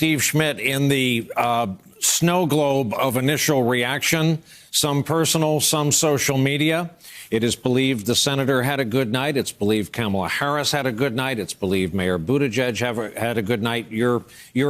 Steve Schmidt, in the snow globe of initial reaction, some personal, some social media, it is believed the senator had a good night. It's believed Kamala Harris had a good night. It's believed Mayor Buttigieg had a good night. Your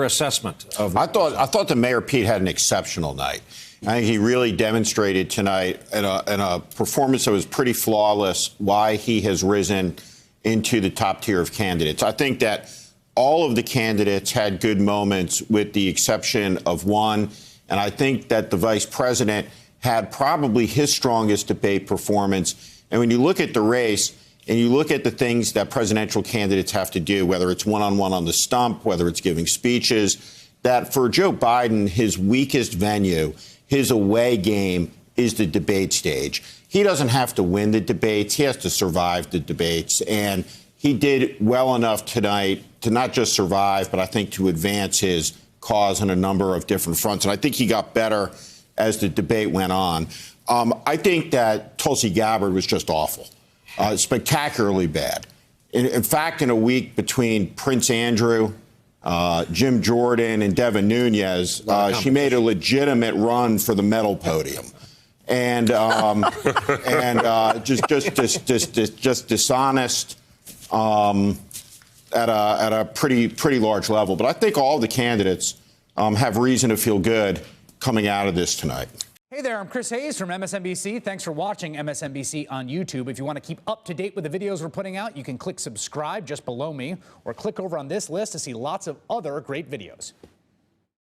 assessment of I thought the Mayor Pete had an exceptional night. I think he really demonstrated tonight in a performance that was pretty flawless why he has risen into the top tier of candidates. I think that all of the candidates had good moments with the exception of one. And I think that the vice president had probably his strongest debate performance. And when you look at the race and you look at the things that presidential candidates have to do, whether it's one-on-one on the stump, whether it's giving speeches, that for Joe Biden, his weakest venue, his away game, is the debate stage. He doesn't have to win the debates. He has to survive the debates. And he did well enough tonight to not just survive, but I think to advance his cause on a number of different fronts. And I think he got better as the debate went on. I think that Tulsi Gabbard was just awful, spectacularly bad. In fact, in a week between Prince Andrew, Jim Jordan, and Devin Nunes, she made a legitimate run for the medal podium. And just dishonest at a pretty large level. But I think all the candidates have reason to feel good coming out of this tonight. Hey there, I'm Chris Hayes from MSNBC. Thanks for watching MSNBC on YouTube. If you want to keep up to date with the videos we're putting out, you can click subscribe just below me or click over on this list to see lots of other great videos.